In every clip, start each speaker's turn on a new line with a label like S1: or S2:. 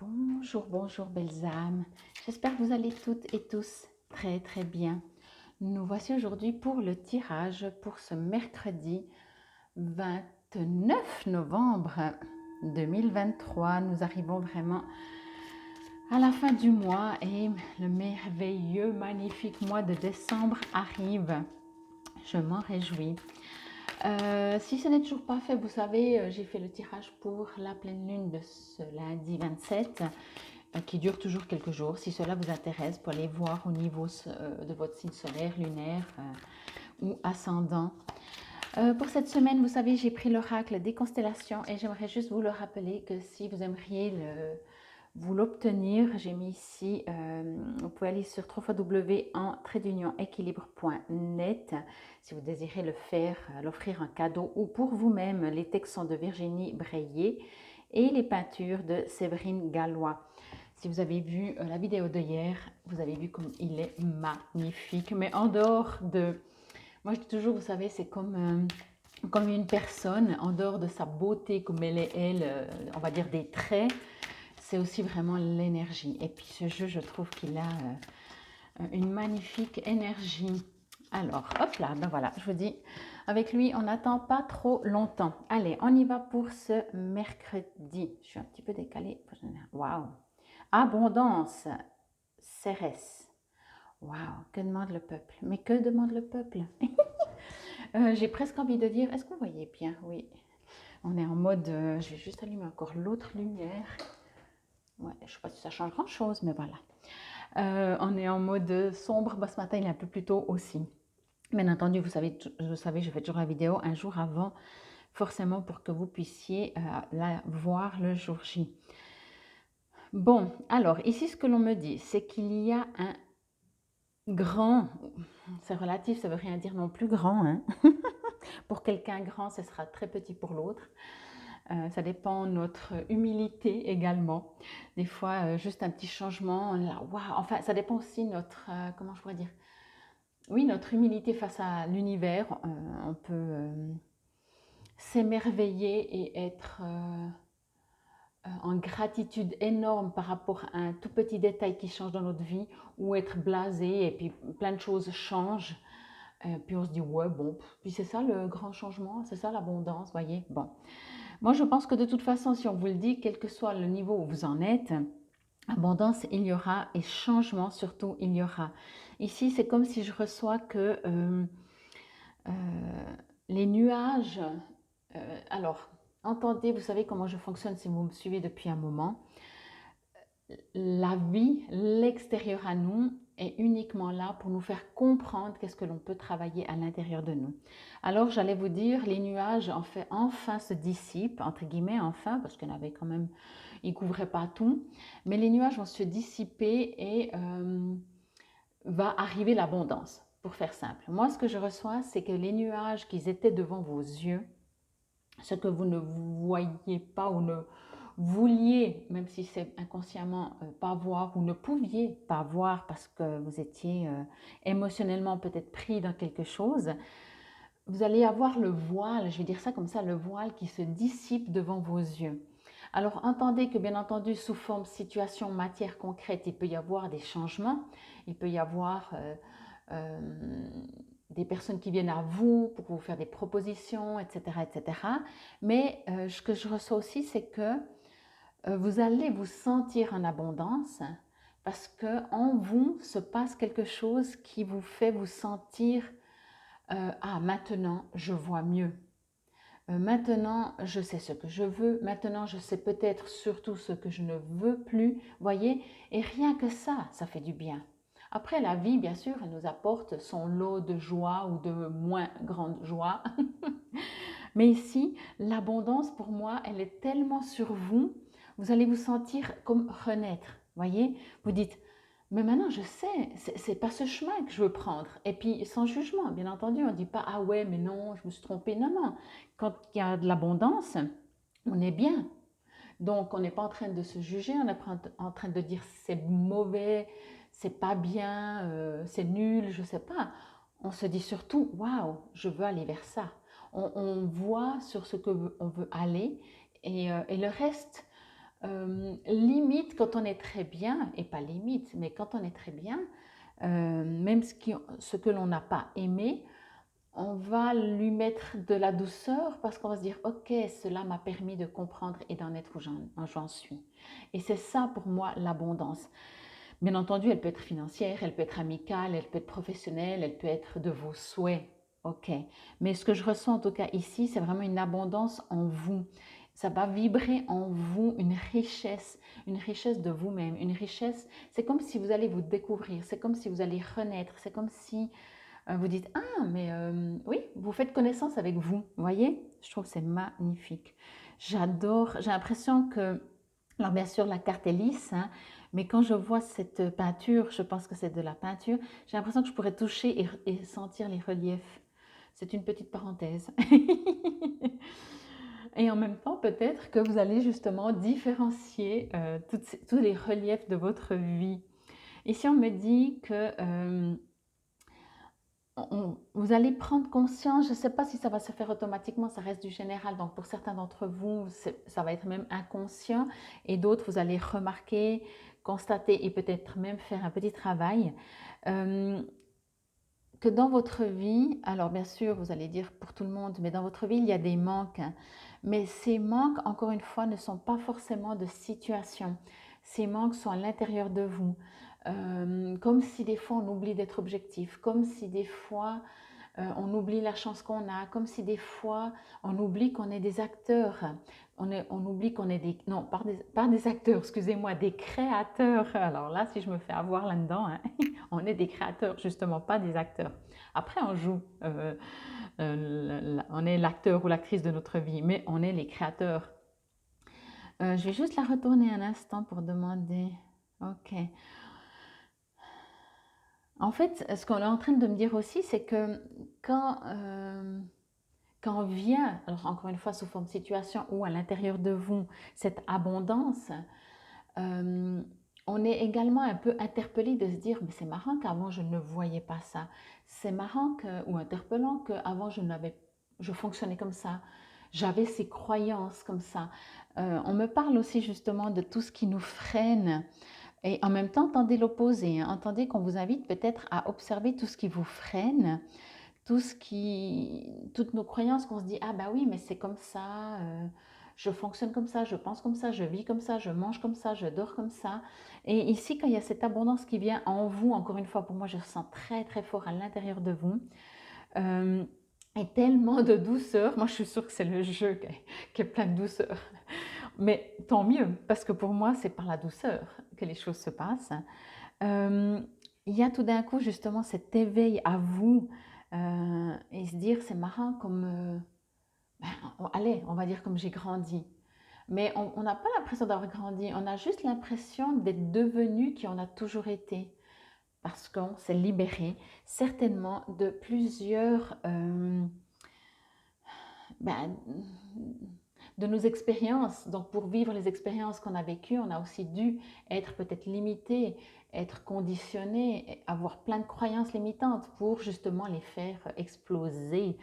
S1: Bonjour, bonjour belles âmes. J'espère que vous allez toutes et tous très très bien. Nous voici aujourd'hui pour le tirage pour ce mercredi 29 novembre 2023. Nous arrivons vraiment à la fin du mois et le merveilleux, magnifique mois de décembre arrive. Je m'en réjouis. Si ce n'est toujours pas fait, vous savez, j'ai fait le tirage pour la pleine lune de ce lundi 27 qui dure toujours quelques jours. Si cela vous intéresse, pour aller voir au niveau de votre signe solaire, lunaire ou ascendant. Pour cette semaine, vous savez, j'ai pris l'oracle des constellations et j'aimerais juste vous le rappeler que si vous aimeriez vous l'obtenir, j'ai mis ici, vous pouvez aller sur www.equilibre.net si vous désirez le faire, l'offrir en cadeau ou pour vous-même. Les textes sont de Virginie Breillet et les peintures de Séverine Gallois. Si vous avez vu la vidéo de hier, vous avez vu comme il est magnifique. Mais en dehors de... Moi, je dis toujours, vous savez, c'est comme une personne, en dehors de sa beauté, comme elle est, on va dire des traits, c'est aussi vraiment l'énergie. Et puis ce jeu, je trouve qu'il a une magnifique énergie. Alors, hop là, ben voilà, je vous dis, avec lui, on n'attend pas trop longtemps. Allez, on y va pour ce mercredi. Je suis un petit peu décalée. Waouh! Abondance, Cérès. Waouh, que demande le peuple? Mais que demande le peuple? J'ai presque envie de dire, est-ce que vous voyez bien? Oui. On est en mode, je vais juste allumer encore l'autre lumière. Ouais, je ne sais pas si ça change grand-chose, mais voilà. On est en mode sombre. Bah, ce matin, il est un peu plus tôt aussi. Bien entendu, vous savez, je fais toujours la vidéo un jour avant, forcément pour que vous puissiez la voir le jour J. Bon, alors ici, ce que l'on me dit, c'est qu'il y a un grand, c'est relatif, ça ne veut rien dire non plus grand. Hein. Pour quelqu'un grand, ce sera très petit pour l'autre. Ça dépend de notre humilité également. Des fois, juste un petit changement, là, wow. Enfin, ça dépend aussi de notre, comment je pourrais dire, oui, notre humilité face à l'univers. On peut s'émerveiller et être en gratitude énorme par rapport à un tout petit détail qui change dans notre vie, ou être blasé et puis plein de choses changent. Puis on se dit, ouais, bon, puis c'est ça le grand changement, c'est ça l'abondance, voyez. Bon, moi je pense que de toute façon, si on vous le dit, quel que soit le niveau où vous en êtes, abondance il y aura et changement surtout il y aura. Ici, c'est comme si je reçois que les nuages, alors, entendez, vous savez comment je fonctionne si vous me suivez depuis un moment. La vie, l'extérieur à nous, est uniquement là pour nous faire comprendre qu'est-ce que l'on peut travailler à l'intérieur de nous. Alors, j'allais vous dire, les nuages en fait, enfin se dissipent, entre guillemets, enfin, parce qu'il y en avait quand même, ils ne couvraient pas tout, mais les nuages vont se dissiper et va arriver l'abondance, pour faire simple. Moi, ce que je reçois, c'est que les nuages qui étaient devant vos yeux, ce que vous ne voyiez pas ou ne vouliez, même si c'est inconsciemment, pas voir ou ne pouviez pas voir parce que vous étiez émotionnellement peut-être pris dans quelque chose, vous allez avoir le voile, je vais dire ça comme ça, le voile qui se dissipe devant vos yeux. Alors entendez que bien entendu sous forme situation, matière concrète, il peut y avoir des changements, il peut y avoir des personnes qui viennent à vous pour vous faire des propositions, etc. etc. Mais ce que je reçois aussi, c'est que vous allez vous sentir en abondance parce qu'en vous se passe quelque chose qui vous fait vous sentir ah, maintenant je vois mieux. Maintenant, je sais ce que je veux. Maintenant, je sais peut-être surtout ce que je ne veux plus. Voyez, et rien que ça fait du bien. Après, la vie, bien sûr, elle nous apporte son lot de joie ou de moins grande joie. Mais ici, l'abondance, pour moi, elle est tellement sur vous, vous allez vous sentir comme renaître. Voyez, vous dites, mais maintenant je sais, c'est pas ce chemin que je veux prendre. Et puis sans jugement, bien entendu, on ne dit pas, ah ouais, mais non, je me suis trompée. Non, non. Quand il y a de l'abondance, on est bien. Donc on n'est pas en train de se juger, on n'est pas en train de dire c'est mauvais, c'est pas bien, c'est nul, je sais pas. On se dit surtout, waouh, je veux aller vers ça. On voit sur ce qu'on veut aller et le reste, limite quand on est très bien, et pas limite, mais quand on est très bien, même ce que l'on n'a pas aimé, on va lui mettre de la douceur parce qu'on va se dire, ok, cela m'a permis de comprendre et d'en être où j'en suis. Et c'est ça pour moi l'abondance. Bien entendu, elle peut être financière, elle peut être amicale, elle peut être professionnelle, elle peut être de vos souhaits. Ok. Mais ce que je ressens en tout cas ici, c'est vraiment une abondance en vous. Ça va vibrer en vous une richesse de vous-même, une richesse. C'est comme si vous allez vous découvrir, c'est comme si vous allez renaître, c'est comme si vous dites, ah, mais oui, vous faites connaissance avec vous. Vous voyez, je trouve que c'est magnifique. J'adore, j'ai l'impression que, alors bien sûr, la carte est lisse, hein, mais quand je vois cette peinture, je pense que c'est de la peinture, j'ai l'impression que je pourrais toucher et sentir les reliefs. C'est une petite parenthèse. Et en même temps, peut-être que vous allez justement différencier tous les reliefs de votre vie. Ici, on me dit que vous allez prendre conscience, je ne sais pas si ça va se faire automatiquement, ça reste du général, donc pour certains d'entre vous, ça va être même inconscient, et d'autres, vous allez remarquer, constater et peut-être même faire un petit travail, que dans votre vie, alors bien sûr, vous allez dire pour tout le monde, mais dans votre vie, il y a des manques, hein, mais ces manques, encore une fois, ne sont pas forcément de situation. Ces manques sont à l'intérieur de vous. Comme si des fois on oublie d'être objectif, comme si des fois on oublie la chance qu'on a, comme si des fois on oublie qu'on est des acteurs, on oublie qu'on est des, non, pas des acteurs, excusez-moi, des créateurs. Alors là, si je me fais avoir là-dedans, hein, on est des créateurs, justement, pas des acteurs. Après, on joue, on est l'acteur ou l'actrice de notre vie, mais on est les créateurs. Je vais juste la retourner un instant pour demander. Ok. En fait, ce qu'on est en train de me dire aussi, c'est que quand, quand vient, alors encore une fois sous forme de situation ou à l'intérieur de vous, cette abondance, euh, on est également un peu interpellé de se dire, mais c'est marrant qu'avant je ne voyais pas ça. C'est marrant ou interpellant qu'avant je fonctionnais comme ça. J'avais ces croyances comme ça. On me parle aussi justement de tout ce qui nous freine. Et en même temps, entendez l'opposé, hein. Entendez qu'on vous invite peut-être à observer tout ce qui vous freine, toutes nos croyances qu'on se dit, ah bah oui, mais c'est comme ça, je fonctionne comme ça, je pense comme ça, je vis comme ça, je mange comme ça, je dors comme ça. Et ici, quand il y a cette abondance qui vient en vous, encore une fois, pour moi, je ressens très très fort à l'intérieur de vous, euh, et tellement de douceur. Moi, je suis sûre que c'est le jeu qui est plein de douceur. Mais tant mieux, parce que pour moi, c'est par la douceur que les choses se passent. Euh, il y a tout d'un coup justement cet éveil à vous et se dire c'est marrant comme, allez, on va dire comme j'ai grandi. Mais on n'a pas l'impression d'avoir grandi, on a juste l'impression d'être devenu qui on a toujours été. Parce qu'on s'est libéré certainement de plusieurs ben, de nos expériences. Donc pour vivre les expériences qu'on a vécues, on a aussi dû être peut-être limité, être conditionné, avoir plein de croyances limitantes pour justement les faire exploser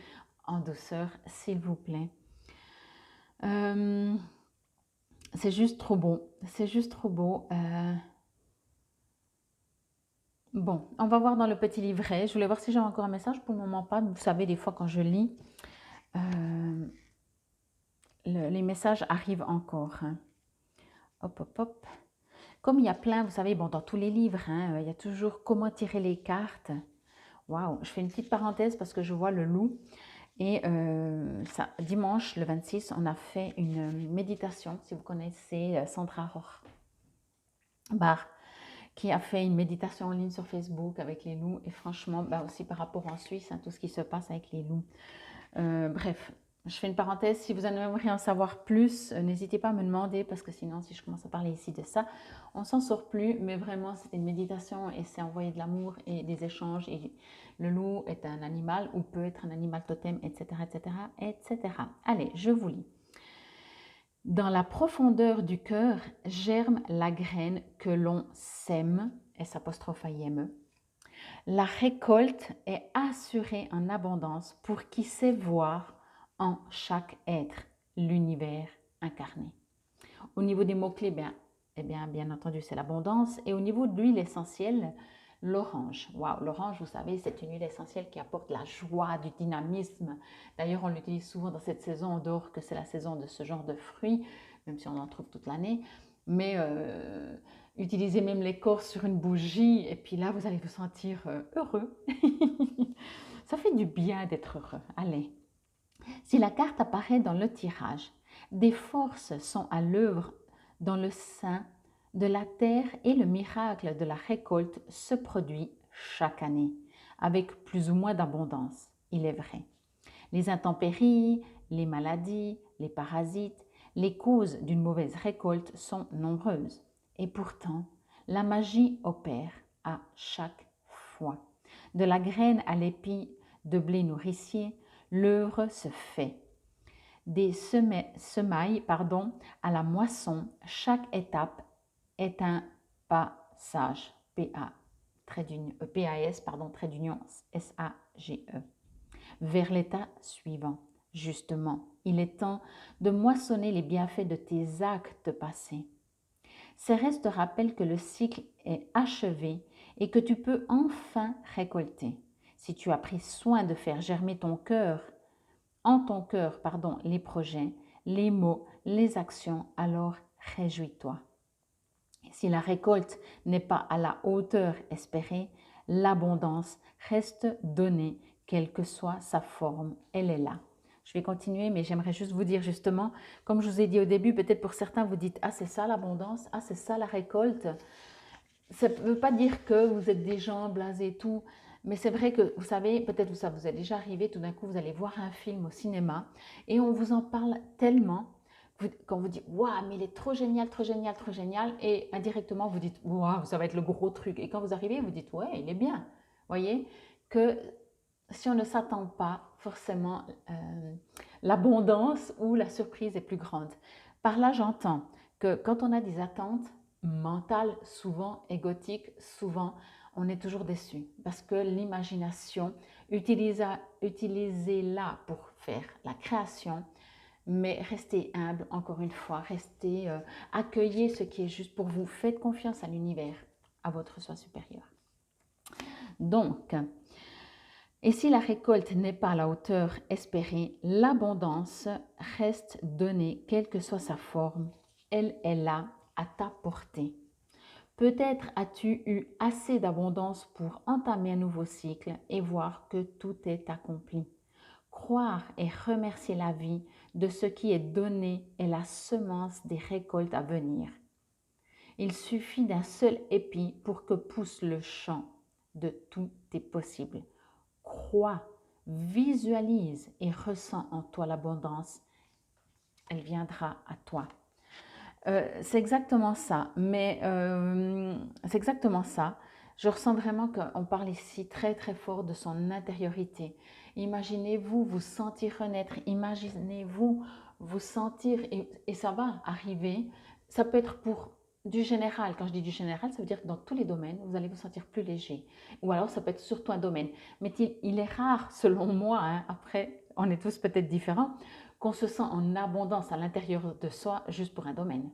S1: en douceur, s'il vous plaît. Euh, c'est juste trop beau, c'est juste trop beau. Bon, on va voir dans le petit livret. Je voulais voir si j'ai encore un message. Pour le moment, pas. Vous savez, des fois, quand je lis, euh, les messages arrivent encore, hein. Hop, hop, hop. Comme il y a plein, vous savez, bon, dans tous les livres, hein, il y a toujours comment tirer les cartes. Waouh, je fais une petite parenthèse parce que je vois le loup. Et ça, dimanche, le 26, on a fait une méditation. Si vous connaissez Sandra Rohrbach, qui a fait une méditation en ligne sur Facebook avec les loups. Et franchement, bah aussi par rapport en Suisse, hein, tout ce qui se passe avec les loups. Bref, je fais une parenthèse. Si vous en aimeriez en savoir plus, n'hésitez pas à me demander parce que sinon, si je commence à parler ici de ça, on s'en sort plus. Mais vraiment, c'est une méditation et c'est envoyer de l'amour et des échanges. Et le loup est un animal ou peut être un animal totem, etc., etc., etc. Allez, je vous lis. Dans la profondeur du cœur germe la graine que l'on sème, S''IME. La récolte est assurée en abondance pour qui sait voir en chaque être l'univers incarné. Au niveau des mots-clés, bien entendu, c'est l'abondance. Et au niveau de l'huile essentielle, l'orange. Waouh, l'orange, vous savez, c'est une huile essentielle qui apporte la joie, du dynamisme. D'ailleurs, on l'utilise souvent dans cette saison, en dehors que c'est la saison de ce genre de fruits, même si on en trouve toute l'année. Mais utilisez même l'écorce sur une bougie et puis là, vous allez vous sentir heureux. Ça fait du bien d'être heureux. Allez. Si la carte apparaît dans le tirage, des forces sont à l'œuvre dans le sein de la terre et le miracle de la récolte se produit chaque année, avec plus ou moins d'abondance, il est vrai. Les intempéries, les maladies, les parasites, les causes d'une mauvaise récolte sont nombreuses. Et pourtant, la magie opère à chaque fois. De la graine à l'épi de blé nourricier, l'œuvre se fait. Des semailles à la moisson, chaque étape est un passage. PAS, trait d'union SAGE. Vers l'état suivant. Justement, il est temps de moissonner les bienfaits de tes actes passés. Ces restes rappellent que le cycle est achevé et que tu peux enfin récolter. Si tu as pris soin de faire germer en ton cœur, les projets, les mots, les actions, alors réjouis-toi. Si la récolte n'est pas à la hauteur espérée, l'abondance reste donnée, quelle que soit sa forme, elle est là. Je vais continuer, mais j'aimerais juste vous dire justement, comme je vous ai dit au début, peut-être pour certains, vous dites « Ah, c'est ça l'abondance, ah, c'est ça la récolte ». Ça ne veut pas dire que vous êtes des gens blasés et tout, mais c'est vrai que, vous savez, peut-être ça vous est déjà arrivé, tout d'un coup, vous allez voir un film au cinéma et on vous en parle tellement quand vous dites « Waouh, mais il est trop génial, trop génial, trop génial » et indirectement, vous dites « Waouh, ça va être le gros truc ». Et quand vous arrivez, vous dites « Ouais, il est bien ». Voyez que si on ne s'attend pas, forcément, l'abondance ou la surprise est plus grande. Par là, j'entends que quand on a des attentes mentales, souvent égotiques, souvent, on est toujours déçu parce que l'imagination, utilisez-la pour faire la création, mais restez humble, encore une fois, accueillez ce qui est juste pour vous, faites confiance à l'univers, à votre soi supérieur. Donc, et si la récolte n'est pas à la hauteur espérée, l'abondance reste donnée, quelle que soit sa forme, elle est là à ta portée. Peut-être as-tu eu assez d'abondance pour entamer un nouveau cycle et voir que tout est accompli. Croire et remercier la vie de ce qui est donné est la semence des récoltes à venir. Il suffit d'un seul épi pour que pousse le champ de tout est possible. Crois, visualise et ressens en toi l'abondance. Elle viendra à toi. C'est exactement ça, c'est exactement ça. Je ressens vraiment qu'on parle ici très très fort de son intériorité. Imaginez-vous vous sentir renaître, imaginez-vous vous sentir, et ça va arriver, ça peut être pour du général. Quand je dis du général, ça veut dire que dans tous les domaines, vous allez vous sentir plus léger. Ou alors ça peut être surtout un domaine. Mais il est rare, selon moi, hein, après on est tous peut-être différents, qu'on se sent en abondance à l'intérieur de soi juste pour un domaine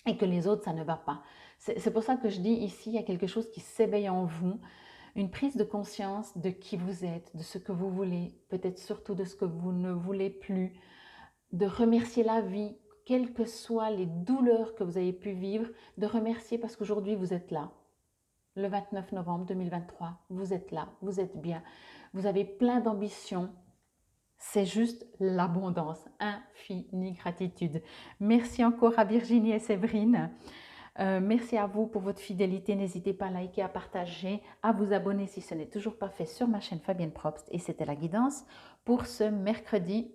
S1: et que les autres, ça ne va pas. C'est pour ça que je dis ici, il y a quelque chose qui s'éveille en vous, une prise de conscience de qui vous êtes, de ce que vous voulez, peut-être surtout de ce que vous ne voulez plus, de remercier la vie, quelles que soient les douleurs que vous avez pu vivre, de remercier parce qu'aujourd'hui vous êtes là. Le 29 novembre 2023, vous êtes là, vous êtes bien, vous avez plein d'ambitions. C'est juste l'abondance, infinie gratitude. Merci encore à Virginie et Séverine. Merci à vous pour votre fidélité. N'hésitez pas à liker, à partager, à vous abonner si ce n'est toujours pas fait sur ma chaîne Fabienne Probst. Et c'était la guidance pour ce mercredi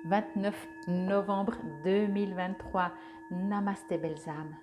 S1: 29 novembre 2023. Namasté belles âmes.